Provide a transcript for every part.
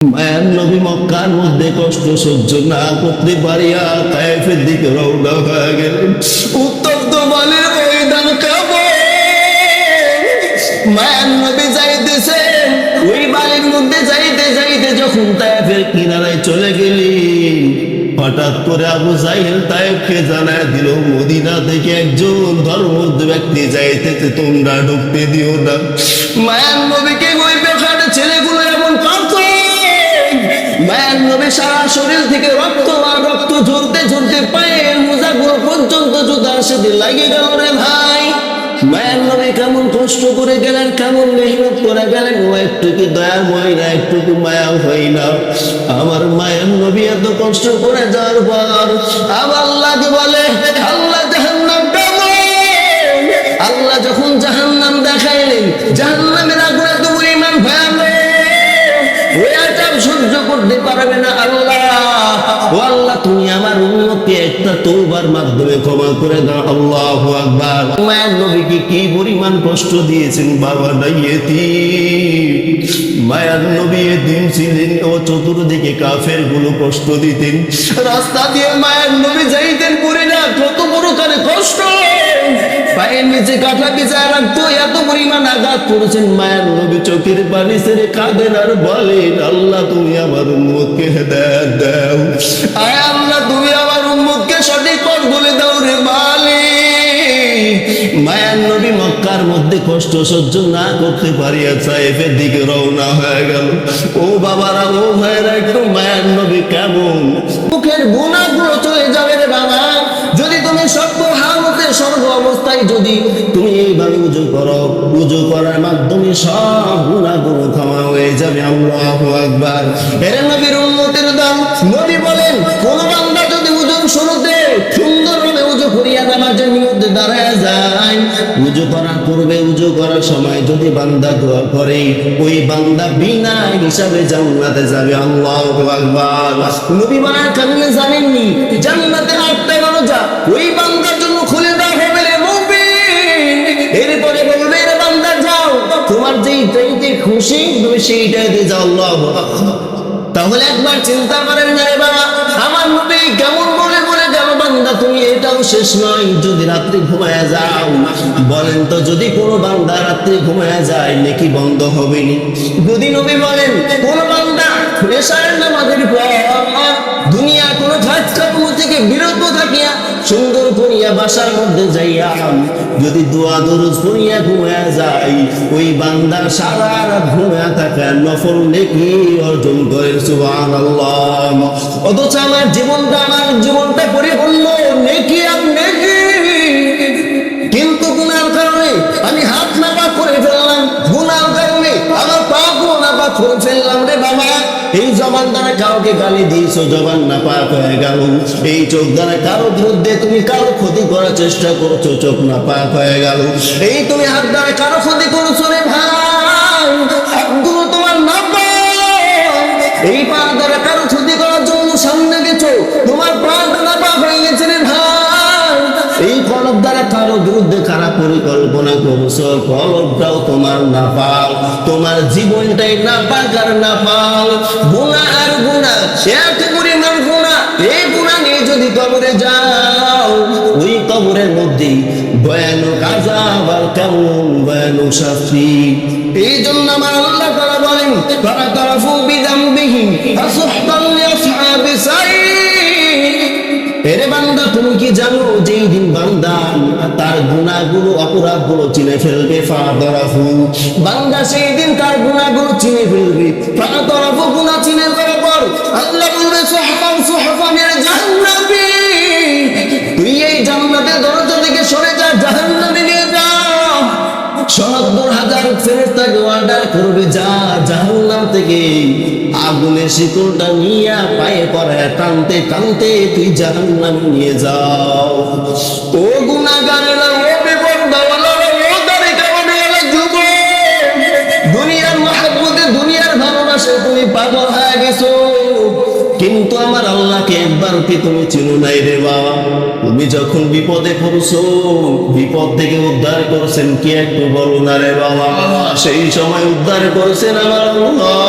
মায়ার নবী মক্কার মধ্যে কষ্ট সহ্য না করতে পারিয়া তায়েফের দিকে রওনা হয়ে গেলেন। উত্তপ্ত বালির ময়দান কাঁপে, মায়ার নবী যাইতেছে ওই বালির মধ্যে যাইতে যাইতে যখন তায়েফের কিনারায় চলে গেলি, হঠাৎ করে আবু জাহেল তায়েফকে জানায় দিল মদিনা থেকে একজন ধর্মবদ্ধ ব্যক্তি যাইতেছে, তোমরা ঢুকতে দিও না। মায়ার নবীকে ওই বেখানে ছেলেগুলো এমন কাঁপছে, মায়ার নবী সারা শরীর থেকে রক্ত আর রক্ত ঝরতে ঝরতে পায়ের মোজাগুলো পর্যন্ত জুতার সাথে লাগে গেল রে ভাই। মায়ের নবী কেমন কষ্ট করে গেলেন, কেমন মেহনত করে গেলেন, ও একটু কি দয়ার হয় না, একটু কি মায়া হয় না? আমার মায়ের নবী এত কষ্ট করে যাওয়ার পর আবার আল্লাহকে বলে, আল্লাহ জাহান্নাম কেমন? আল্লাহ যখন জাহান্নাম দেখাইলেন, জাহান্নামের আগুন এত পরিমাণ ভয়ানক, ওই আযাব সহ্য করতে পারবে না আল্লাহ। ও আল্লাহ, তুমি আমার উম্মতকে একটা তওবার মাধ্যমে ক্ষমা করে দাও। আল্লাহু আকবার। মায়ের নবীকে কি পরিমাণ কষ্ট দিয়েছেন বাবা নাই এতিম। মায়ের নবী এতিম ছিলেন, ও চতুর্দিকে কাফের গুলো কষ্ট দিতেন, রাস্তা দিয়ে মায়ের নবী যাইতেন পড়ে না, কত বড় কারে কষ্ট, পায়ের নিচে কাঁটা বিছায় রাখতো, এত পরিমাণ আঘাত করেছেন। মায়ের নবী চোখের পানি ছেড়ে কাঁদেন আর বলেন, আল্লাহ তুমি আমার উম্মতকে হেদায়েত দাও, আয় আল্লাহ তুমি আমার উম্মতকে সঠিক পথ বলে দাও রে মালিক। মায়ের নবী মক্কার মধ্যে কষ্ট সহ্য না করতে পারিয়া তায়েফের দিকে রওনা হয়ে গেল। ও বাবারা, ও ভাইরা, একটু মায়ের নবী কেমন মুখের গুনাহগুলো চলে যাবে রে বাবা। যদি তুমি সর্ব হালতে সর্ব অবস্থায় যদি তুমি এইভাবে উজু করো, উজু করার মাধ্যমে সব গুনাহগুলো ক্ষমা হয়ে যাবে। আল্লাহু আকবার। এর নবীর উম্মতের দল নবী বলেন, কোন বান্দা যদি উজুর শুরুতে সুন্দরভাবে উজু করিয়া নামাজের নিয়তে দাঁড়ায় যায়, উজু করার পূর্বে উজু করার সময় যদি বান্দা দোয়া করে, ওই বান্দা বিনা হিসাবে জান্নাতে যাবে। আল্লাহু আকবার। নবী বলেন, কেমনে জানেননি? জান্নাতে 8টা দরজা ওই বান্দার জন্য খুলে দেওয়া হবে রে মুমিন। এরপরে বলবে, রে বান্দা যাও, তোমার যেইটাইতে খুশি তুমি সেইটাইতে যাও। আল্লাহু আকবার। তাহলে একবার চিন্তা করেন না রে বাবা, আমার নবী কেমন বলে বলে গেল, বান্দা তুমি এটাও শেষ নয়, যদি রাত্রি ঘুমায়া যাও, বলেন তো যদি কোনো বান্দা রাত্রি ঘুমায়া যায় নেকি বন্ধ হবে নি? যদি নবী বলেন, কোন বান্দা এশারের নামাজের পর দুনিয়া কোনো কাজ কর্ম থেকে বিরত থাকিয়া সুন্দর করিয়া বাসার মধ্যে যাইয়া যদি দোয়া দরুদ পড়িয়া ঘুমায়া যায়, ওই বান্দা সারা রাত ঘুমায়া থাকা নফল নেকি অর্জন করে। সুবহানাল্লাহ। অথচ আমার জীবনটা পরিপূর্ণ নেকি আর নেকি, কিন্তু গুনার কারণে আমি হাত নাপাক করে ফেললাম, গুনার কারণে আমার পাগুলো নাপাক করে ফেললাম রে বাবা। এই জবান দ্বারা কাউকে গালি দিয়েছো, জবান নাপাক হয়ে গেল। এই চোখ দ্বারা কারো বিরুদ্ধে তুমি কারো ক্ষতি করার চেষ্টা করছো, চোখ নাপাক হয়ে গেল। এই তুমি হাত দ্বারা কারো ক্ষতি করছো রে ভাই, হাতগুলো তোমার নাপাক। এই পা দ্বারা কারো ক্ষতি করার জন্য সামনে গেছো, তোমার পাটা নাপাক হয়ে গেছে রে ভাই। এই কলব দ্বারা কারো বিরুদ্ধে খারাপ পরিকল্পনা করছো, কলবটাও তোমার নাপাক, তোমার জীবনটাই নাপাক আর নাপাক। গুনাহ আর গুনাহ, এক পরিমাণ গুনাহ। এই গুনাহ নিয়ে যদি কবরে যাও, ওই কবরের মধ্যে ভয়ানক আযাব আর কেমন ভয়ানক শাস্তি। এই জন্য আমার আল্লাহ তাআলা বলেন, ফাতারাফু বিযামবিহি ফাসুহকান লিআসহাবি সাইর। এরে বান্দা, তুমি কি জানো যে এই দিন বান্দা তার গুনাহগুলো অপরাধগুলো চিনে ফেলবে? ফাতারাফু, বান্দা সেই দিন তার গুনাহগুলো চিনে ফেলবে। ফাতারাফু, গুনাহ চিনে ফেলার পর আল্লাহ বলবে, সুহফান সুহফান মিনাল জান্নাতি, তুই এই জান্নাতের দরজা থেকে সরে যা, জাহান্নামে নিয়ে যা। ৭০,০০০ ফেরেশতাকে অর্ডার করবে, যা জাহান্নাম থেকে আগুনের শিকলটা নিয়ে পায়ে পড়ায় টানতে টানতে তুই জাহান্নামে নিয়ে যাও। ও গুনাহগারেরা, ও বিপদওয়ালারা, ও দাড়ি-কামানিওয়ালা যুবক, দুনিয়ার মহব্বতে, দুনিয়ার ভালোবাসে তুমি পাগল হয়ে গেছো, কিন্তু আমার আল্লাহকে একবার কি তুমি চিনো নাই রে বাবা? তুমি যখন বিপদে পড়ছো, বিপদ থেকে উদ্ধার করছেন কি একটু বলো না রে বাবা? সেই সময় উদ্ধার করছেন আমার আল্লাহ।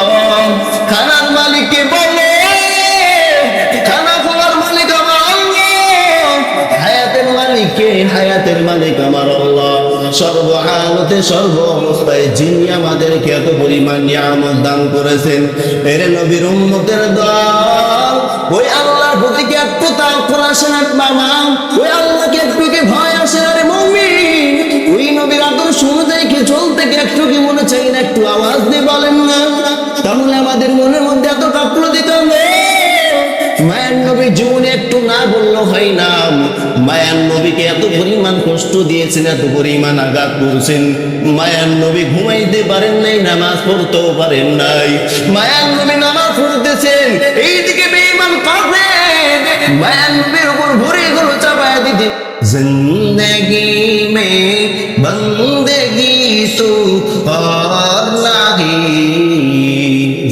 খানার জগতে সর্ব অবস্থায় যিনি আমাদেরকে এত পরিমাণ নিয়ামত দান করেছেন, এর নবীর উম্মতের দল, ওই আল্লাহর প্রতি কি একটু তাওয়াক্কুল আসে না বাবা? ওই আল্লাহকে একটু কি ভয় আসে না রে মুমিন? ওই নবীর আদর্শ অনুযায়ী কি চলতে কি একটু কি মনে চাই না? একটু আওয়াজ দিয়ে বলেন না। তাহলে আমাদের মনের মধ্যে এত গাফলতি কেন? মায়ার নবী জীবনে একটু না বললেও হয় না। মায়ার নবীকে এত পরিমাণ কষ্ট দিয়েছেন, এত পরিমাণ আঘাত করছেন। মায়ার নবী ঘুমাইতে পারেন নাই, নামাজ পড়তেও পারেন নাই। মায়ার নবী নামাজ পড়তেছেন, এইদিকে বেঈমান কাফের মায়ার নবীর উপর ঘুরে গুলো চাপায় দিতে। জিন্দেগি মে বন্দেগি সুখ और नहीं,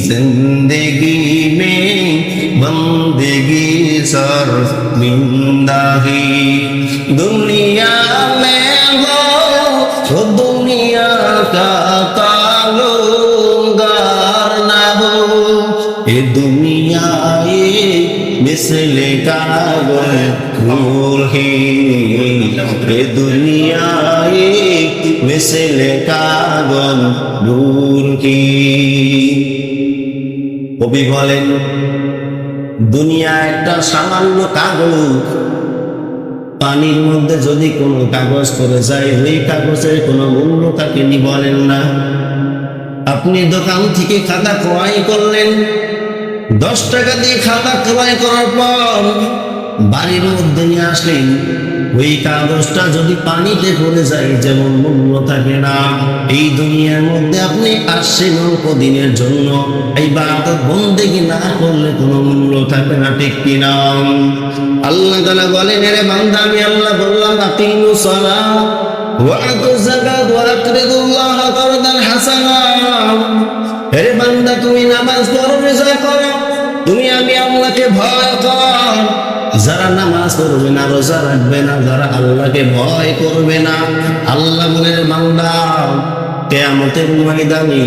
जिंदगी में बंदगी शर्मिंदा ही, दुनिया में हो तो दुनिया का ताल्लुकदार ना हो, ये दुनिया ये मिसल कागज फूल ही, ये दुनिया ये मिसल कागज फूल ही। কবি বলেন, দুনিয়া একটা সামান্য কাগজ, পানির মধ্যে যদি কোনো কাগজ পড়ে যায়, ওই কাগজের কোনো মূল্য থাকেনি বলেন না। আপনি দোকান থেকে খাতা ক্রয় করলেন, 10 টাকা দিয়ে খাতা ক্রয় করার পর বাড়ির মধ্যে নিয়ে আসলেন, ওই কাগজটা যদি পানিতে পড়ে যায় যেমন মূল্য থাকে না, এই দুনিয়ার মধ্যে আপনি আসছেন অল্প দিনের জন্য, এই ইবাদত বন্দেগী না করলে কোনো মূল্য থাকে না, ঠিক কিনা? আল্লাহ তাআলা বলেন, রে বান্দা, আমি আল্লাহ বললাম আকিমুস সালাহ ওয়া আতুজ যাকাত ওয়া আকরিদুল্লাহ কারদান হাসানা। হে বান্দা, তুমি নামাজ পড়ো, রোজা করো, তুমি আমি আল্লাহকে ভয় কর। যারা নামাজ পড়বে না, রোজা রাখবে না, যারা আল্লাহকে ভয় করবে না, আল্লাহ বলেন বান্দা কিয়ামতের ময়দানে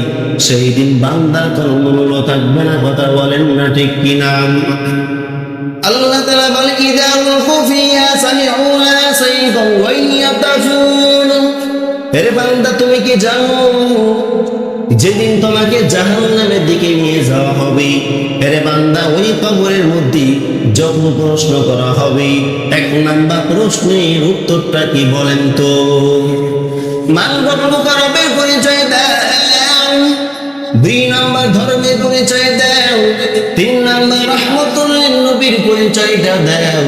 সেই দিন বান্দার কোনো মূল্য থাকবে না। কথা বলেন না, ঠিক কিনা? আল্লাহ তাআলা বলেন, ইযা উলকু ফিহা সামিউ লাহা সাইগান ওয়া ইয়াতাফুন। হে বান্দা, তুমি কি জানো যেদিন তোমাকে জাহান্নামের দিকে নিয়ে যাওয়া হবে, হে বান্দা, ওই কবরের মধ্যে যখন প্রশ্ন করা হবে, 1 নাম্বার প্রশ্নের উত্তরটা কি বলেন তো? মান রব্বুকা, রবের পরিচয় দাও। 2 নাম্বার ধর্মের পরিচয় দাও। 3 নাম্বার রাহমাতুল লিল নবীর পরিচয়টা দাও।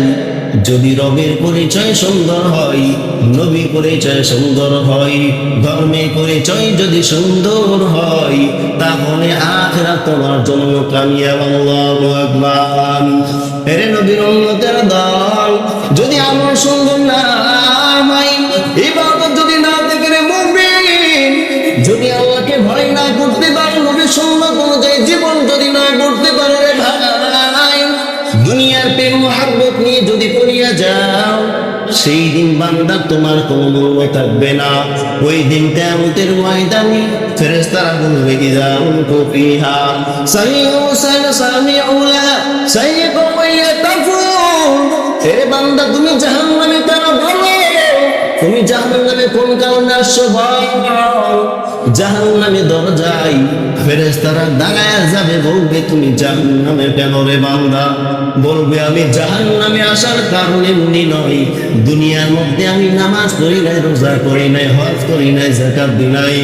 যদি রবের পরিচয় সুন্দর হয়, নবী পরিচয় সুন্দর হয়, ধর্মের পরিচয় যদি সুন্দর হয়, তাহলে আখিরাত তোমার জন্য কামিয়াব। আল্লাহু আকবার। এরে নবীর উম্মতের দল, যদি আমল সুন্দর না হয়, ইবাদত যদি না থাকে রে মুমিন, যদি আল্লাহকে ভয় না করতে পারো, নবীর সুন্নাত অনুযায়ী জীবন যদি না করতে পারো রে ভাই, দুনিয়ার প্রেম মহব্বত নিয়ে যদি পড়িয়া যাও, সেই দিন বান্দা তোমার কোনো মূল্য থাকবে না। ওই দিন কিয়ামতের ময়দানে ফেরেশতারা বলবে, ইযা উলকু ফিহা সামিউ লাহা সাইগান ওয়া ইয়াতাফুন। হে বান্দা, তুমি জাহান্নামে কেন বলো? তুমি জাহান্নামে কোন কারণে আসছো বল? জাহান্নামে দরজায় ফেরেশতারা দাঁড়ায় যাবে, বলবে, তুমি জাহান্নামে কেন রে বান্দা? বলবে, আমি জাহান্নামে আসার কারণ এমনি নয়, দুনিয়ার মধ্যে আমি নামাজ পড়ি নাই, রোজা করি নাই, হজ করি নাই, যাকাত দিই নাই।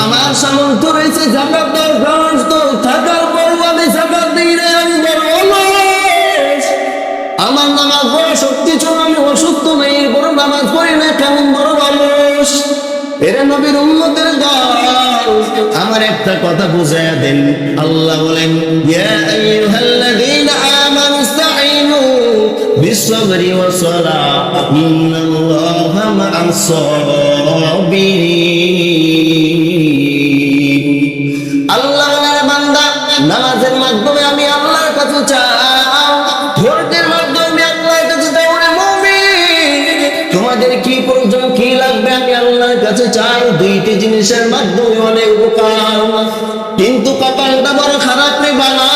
আমার সামর্থ্য রয়েছে যাকাত দেওয়ার, তো থাকার পরও আমি যাকাত দিই নাই, আমি বড় অলস। আমার নামাজ পড়া শক্তি ছিল, আমি অসুস্থ নাই, এরপর নামাজ পড়ি না, কেমন বড় অলস। এরা নবীর উম্মতের দল, আমার একটা কথা বুঝাইয়া দেন। আল্লাহ বলেন, ইয়া আইয়ুহাল্লাযীনা আমানু ইসতাঈনু বিস-সাবরি ওয়াস-সালাহ ইন্নাল্লাহা মা'আস-সাবিরিন। আল্লাহ বলেন, বান্দা, নামাজের মাধ্যমে আমি আল্লাহর কাছে চাও, ধৈর্যের মাধ্যমে আল্লাহর কাছে চাও রে মুমিন। তোমাদের কি প্রয়োজন, কি লাগবে, আমি আল্লাহর কাছে চাই। 2টি জিনিসের মাধ্যমে অনেক উপকার, কিন্তু কপালটা বড় খারাপ রে বাবা।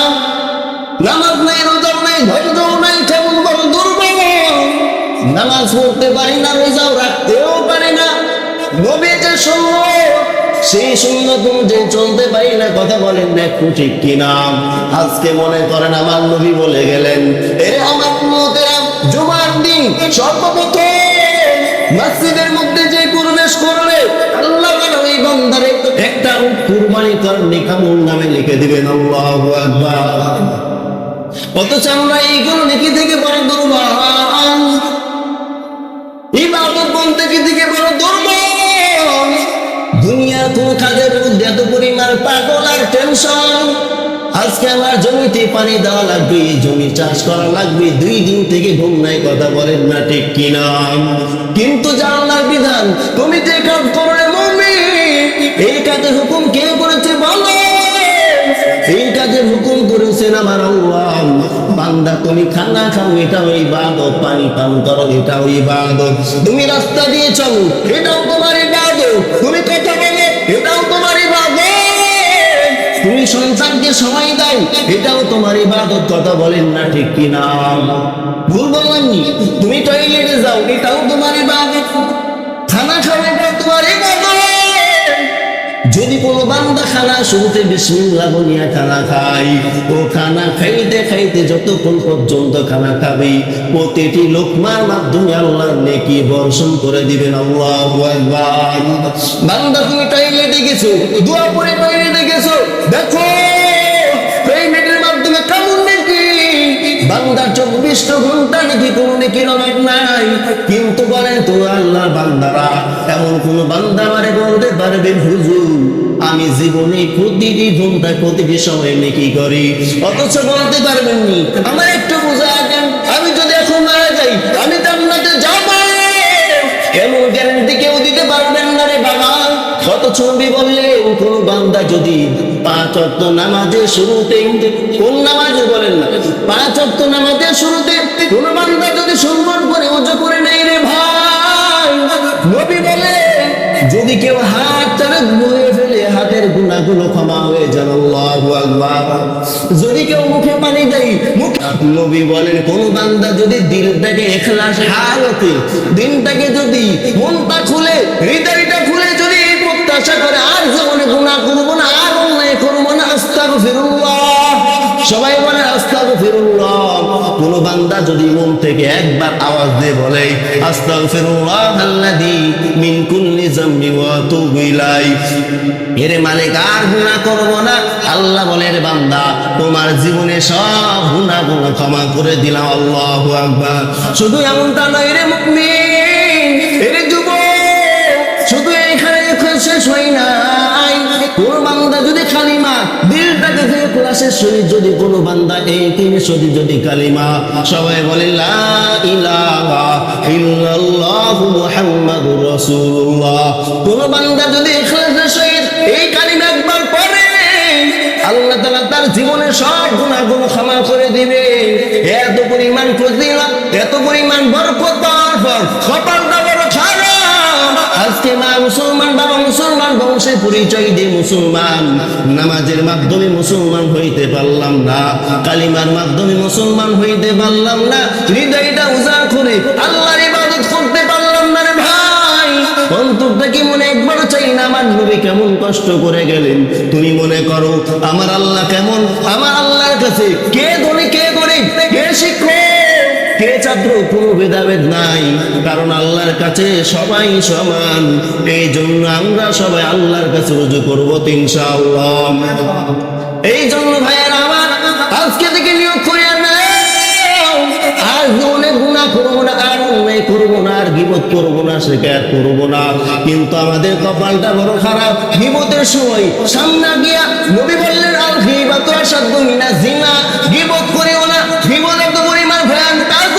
নামাজ নাই, রোজা নাই, ধৈর্য নাই, কেমন বড় দুর্বল। নামাজ পড়তে পারি না, রোজাও রাখতেও পারি না। নবী যে সুন্নাত সেই সুন্নত অনুযায়ী চলতে পারি না। কথা বলেন না একটু ঠিক কিনা? আজকে মনে করেন আমার নবী বলে গেলেন, এরে আমার উম্মতেরা, জুমার দিন সর্বপ্রথম মসজিদের মধ্যে যে প্রবেশ করবে আল্লাহ ওই বান্দারে একটা কুরবানি করার নেকামুল নামে লিখে দিবেন। আল্লাহু আকবার। অথচ আমরা এইগুলো নেকি থেকে বড় দুর্বল, ইবাদত বলতে কি থেকে বড় দুর্বল। দুনিয়ার কোন কাজের মধ্যে এত পরিমাণ পাগল আর টেনশন। আজকে আমার জমিতে পানি দেওয়া লাগবে, জমি চাষ করা লাগবে, 2 দিন থেকে ঘুম নাই। কথা বলেন না ঠিক কিনা? কিন্তু জানলার বিধান, তুমি যে কাজ করলে মুমিন, এই কাজের হুকুম কে করেছে বলো? এই কাজের হুকুম করেছেন আমার আল্লাহ। বান্দা তুমি খানা খাও, এটাও ইবাদত। পানি পান করো, এটাও ইবাদত। তুমি রাস্তা দিয়ে চলো, এটাও তোমার ইবাদত। তুমি কথা বলো, এটাও তোমার ইবাদত। তুমি সন্তানকে সময় দাও, এটাও তোমার ইবাদত। কথা বলেন না ঠিক কিনা? ভুল বললামনি? তুমি টয়লেটে যাও, এটাও তোমার ইবাদত। খানা খাও, এটাও তোমার ইবাদত। যদি কোনো বান্দা খানা শুরুতে বিসমিল্লাহ বলিয়া খানা খাই, ও খানা খাইতে খাইতে যতক্ষণ পর্যন্ত খানা খাবে, প্রতিটি লোকমার মাধ্যমে আল্লাহর নেকি বর্ষণ করে দিবেন। আল্লাহু আকবার। বান্দা তুমি টয়লেটে গেছো, দোয়া পড়ে টয়লেটে গেছো, দেখো টয়লেটের মাধ্যমে কেমন নেকি। বান্দা 24 ঘন্টা নাকি কোন নেকির অভাব নাই। কিন্তু বলেন তো আল্লাহর বান্দারা, এমন কোন বান্দা আমারে বলতে পারবেন হুজুর আমি জীবনে প্রতিটি ঘন্টা প্রতিটি সময় নেকি করি, অথচ বলতে পারবেননি আমার একটু বোঝা দেন, আমি যদি এখন মারা যাই আমি জান্নাতে যাব? এমন গ্যারান্টি কেউ দিতে পারবেন না রে বাবা। অথচ নবী বললেন কোন বান্দা যদি 5 ওয়াক্ত নামাজের শুরুতে, কোন নামাজ বলেন না, 5 ওয়াক্ত নামাজের শুরুতে কোন বান্দা যদি সুন্দর করে ওযু করে নেই রে ভাই, নবী বলে যদি কেউ হাত তারে ধুয়ে ফেলে হাতের গুনাহগুলো ক্ষমা হয়ে যাবে। আল্লাহু আকবার। যদি কেউ মুখে পানি দেয়, নবী বলেন কোন বান্দা যদি দিলটাকে ইখলাস হালতে, দিনটাকে যদি মনটা খুলে হৃদয়টা খুলে যদি প্রত্যাশা করে আর জীবনে গুনাহ করব না, আর অন্যায় করব না, আস্তাগফিরুল্লাহ, সবাই বলে আস্তাগফিরুল্লাহ। কোন বান্দা যদি মন থেকে একবার আওয়াজ দিয়ে বলে আস্তাগফিরুল্লাহাল্লাযী মিন কুল্লি যামবি ওয়া আতুবু ইলাইহি, এর মানে আর গুনাহ করব না, আল্লাহ বলে রে বান্দা তোমার জীবনে সব গুনাহগুলো ক্ষমা করে দিলাম। আল্লাহু আকবার। শুধু এমনটা নয় রে মুমিন, এর যুবক, শুধু এখানে শেষ হয় নাই। কোন বান্দা যদি কালিমা দিলটাকে থেকে ক্লাসের শরীর যদি কোনো বান্দা এই তিন শরীর যদি কালিমা সবাই বলে লা ইলাহা ইল্লাল্লাহু মুহাম্মাদুর রাসূলুল্লাহ, কোন বান্দা যদি ইখলাসের সহিত এই কালিমা একবার পড়ে আল্লাহ তাআলা তার জীবনের সব গুনাহগুলো ক্ষমা করে দিবে। এত পরিমাণ ফজিলত, এত পরিমাণ বরকত পাওয়ার পর কপালটা বড় খারাপ। আজকে মা মুসলমান, বাবা মুসলমান, বংশের পরিচয় দিয়ে মুসলমান, নামাজের মাধ্যমে মুসলমান হইতে পারলাম না, কালিমার মাধ্যমে মুসলমান হইতে পারলাম না, হৃদয়টা উজাড় করে আল্লাহর ইবাদত করতে পারলাম না রে ভাই। অন্তরটা কি মনে একবার চাই না আমার নবী কেমন কষ্ট করে গেলেন? তুমি মনে করো আমার আল্লাহ কেমন? আমার আল্লাহর কাছে কে ধনী কে গরিব, কে শিক্ষক কে ছাত্র, কোনো ভেদাভেদ নাই, কারণ আল্লাহর কাছে সবাই সমান। এই জন্য আমরা সবাই আল্লাহর কাছে রুজু করবো ইনশাআল্লাহ। এই জন্য ভাইয়েরা আমার আজকে থেকে নিয়োগ করিয়া নাও, আর জীবনে গুনাহ করবো না, আর অন্যায় করবো না, আর গীবত করবো না, শিকায়াত করবো না। কিন্তু আমাদের কপালটা বড় খারাপ। গীবতের সময় সামনে গিয়া নবী বললেন আল গীবাতু আশাদ্দু মিনাজ জিনা, গীবত করিও না, গীবত এত পরিমাণ ভয়ানক আযাব,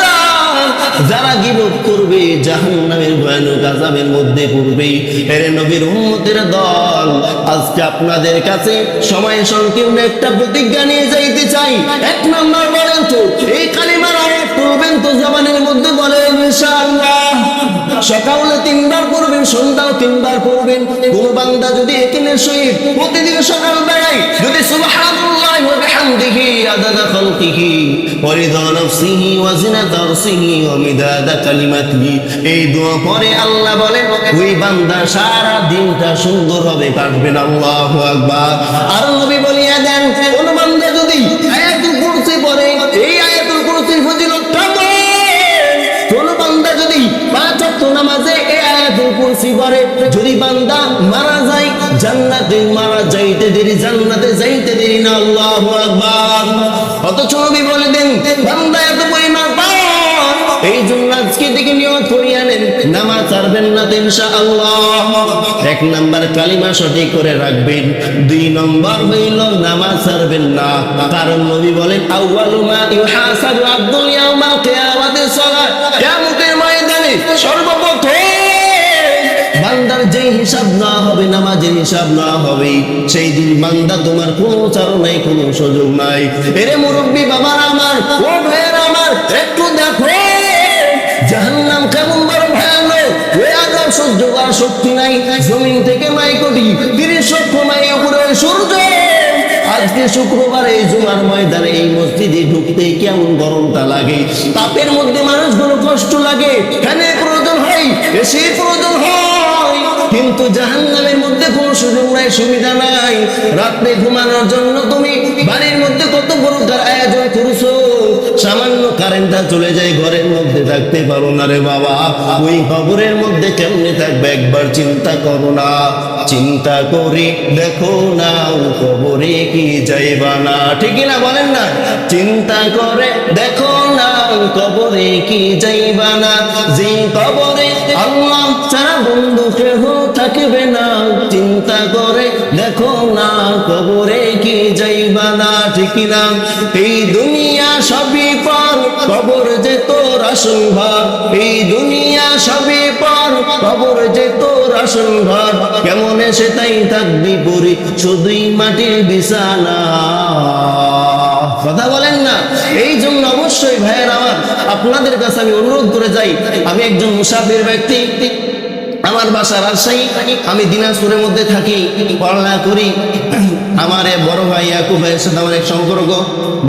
যারা গীবত করবে জাহান্নামের ভয়ানক আযাবের মধ্যে পড়বে। এর নবীর উম্মতের দল, আজকে আপনাদের কাছে সময় সংকীর্ণ একটা প্রতিজ্ঞা নিয়ে যাইতে চাই। 1 নম্বর বলেন তো এই কালিমার অর্থ করবেন তো জবানের মধ্যে বলেন ইনশাআল্লাহ। সকালে 3 বার পড়বেন, সন্ধ্যাও 3 বার পড়বেন। কোন বান্দা যদি একিনের সহিত প্রতিদিন সকাল বেলায় যদি সুবহানাল্লাহি ওয়া বিহামদিহি আদাদা খালকিহি ওয়ারিদা নাফসিহি ওয়া জিনাতা আরশিহি ওয়া মিদাদা কালিমাতিহি। এই দোয়া পরে আল্লাহ বলেন ওই বান্দা সারা দিনটা সুন্দর হবে কাটবেন। আল্লাহু আকবার। আর নবী বলিয়া দেন কোন বান্দা যদি আয়াতুল কুরসি পড়ে, এই আয়াতুল কুরসির ফজিলতটা কোন বান্দা যদি 5 ওয়াক্ত নামাজে এই আয়াতুল কুরসি পড়ে, যদি বান্দা মারা যায় জান্নাতে মারা যাইতে দেরি, জান্নাতে যাইতে দেরি না। আল্লাহু আকবার। অথচ নবী বলে দেন বান্দা এত পরিমাণ পাওয়ার, এই জন্য আজকে থেকে নিয়ত করিয়া নেন নামাজ ছাড়বেন না ইনশাআল্লাহ। 1 নাম্বার কালিমা সঠিক করে রাখবেন, 2 নম্বর হইল নামাজ ছাড়বেন না। কারণ নবী বলেন আউয়ালু মা ইউহাসাবু আবদুল ইয়াউমাল কিয়ামাতিস সালাত। কিয়ামতের ময়দানে সর্বপ্রথম বান্দার যে হিসাব না হবে, নামাজের হিসাব না হবে, সেই দিন বান্দা তোমার কোনো চারণ নাই, কোনো সুযোগ নাই। এরে মুরব্বী বাবার আমার, ও ভাইয়ের আমার, একটু দেখো জাহান্নাম কেমন বড় ভয়ানক। ওই আযাব সহ্য করার শক্তি নাই। জমিন থেকে 9 কোটি 30 লক্ষ মাইল উপরে সূর্য। আজকে শুক্রবার এই জুমার ময়দানে এই মসজিদে ঢুকতে কেমন গরমটা লাগে, তাপের মধ্যে মানুষগুলো কষ্ট লাগে, ফ্যানের প্রয়োজন হয়, এসির প্রয়োজন হয়, কিন্তু জাহান্নামের মধ্যে কোনো সুযোগ নাই, সুবিধা নাই। রাত্রে ঘুমানোর জন্য তুমি বাড়ির মধ্যে কত বড় আয়োজন করছো, সামান্য কারেন্টটা চলে যায়, ঘরের মধ্যে থাকতে পারো না রে বাবা। ওই কবরের মধ্যে কেমনে থাকবে একবার চিন্তা করো না। চিন্তা করে দেখো না কবরে কি যাইবা না, ঠিক না বলেন না? চিন্তা করে দেখো না কবরে কি যাইবা না, যে কবরে আল্লাহ ছাড়া বন্ধু কেহ থাকবে না। চিন্তা করে দেখো না কবরে কি যাইবা না, ঠিক না? এই দুনিয়া সবই পর, কবর যে তোর আসল ঘর। এই দুনিয়া সবই পর, কবর যে তোর আসল ঘর। কেমন এসে তাই থাকবি পরি, শুধুই মাটির বিছানা। কথা বলেন না? এই জন্য অবশ্যই ভাইয়ের আমার, আপনাদের কাছে আমি অনুরোধ করে যাই, আমি একজন মুসাফির ব্যক্তি, আমার বাসা রাজশাহী, আমি দিনাজপুরের মধ্যে থাকি, পড়ালেখা করি। আমার বড় ভাই ইয়াকুব ভাইয়ের সাথে আমার এক সম্পর্ক,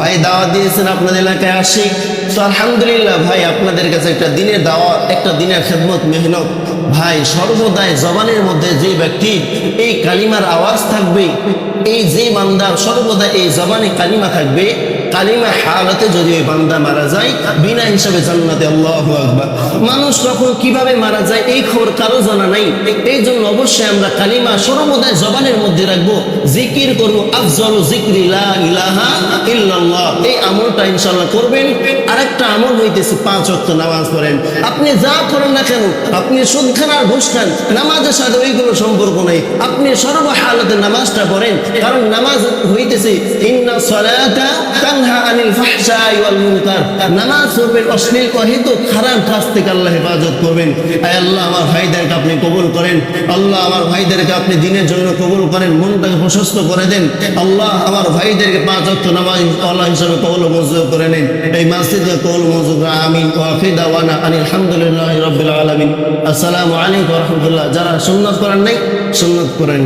ভাই দাওয়াত দিয়েছেন আপনাদের এলাকায় আসি। তো আলহামদুলিল্লাহ ভাই, আপনাদের কাছে একটা দিনের দাওয়াত, একটা দিনের খেদমত মেহনত। ভাই সর্বদাই জবানের মধ্যে যে ব্যক্তি এই কালিমার আওয়াজ থাকবে, এই যে বান্দার সর্বদা এই জবানে কালিমা থাকবে, কালিমা হালতে যদি ওই বান্দা মারা যায় বিনা হিসাবে জান্নাতে। আল্লাহু আকবার। মানুষ কখন কিভাবে মারা যায় এই খবর কারো জানা নাই। এই জন্য অবশ্যই আমরা কালিমা সর্বদাই জবানের মধ্যে রাখবো, জিকির করবো। আফজালু যিকরি লা ইলাহা ইল্লাল্লাহ, এই আমলটা ইনশাআল্লাহ করবেন। আরেকটা আমল হইতেছে 5 ওয়াক্ত নামাজ পড়েন। আপনি যা করেন না কেন, আপনি সুদ খান আর ঘুষ খান, নামাজের সাথে ওইগুলো সম্পর্ক নাই। আপনি সর্বহালতে নামাজটা পড়েন, কারণ নামাজ হইতেছে ইন্না সালাতা তানহা আনিল ফাহশাই ওয়াল মুনকার। নামাজ পড়বেন অশ্লীল অহিত খারাপ কাজ থেকে আল্লাহ হেফাজত করবেন। আয় আল্লাহ আমার ভাইদেরকে আপনি কবুল করেন। আল্লাহ আমার ভাইদেরকে আপনি দিনের জন্য কবুল করেন, মনটাকে প্রশস্ত করে দেন। আল্লাহ আমার ভাইদেরকে 5 ওয়াক্ত নামাজ আল্লাহ হিসাবে কবুল ও মঞ্জুর করে নেন। এই মসজিদে কবুল মঞ্জুর করে আমিন। ওয়া আখিরু দাওয়ানা আলহামদুলিল্লাহি রাব্বিল আলামিন। আসসালামু আলাইকুম ওয়া রাহমাতুল্লাহ। যারা সুন্নাত করেন নাই সুন্নাত করেন।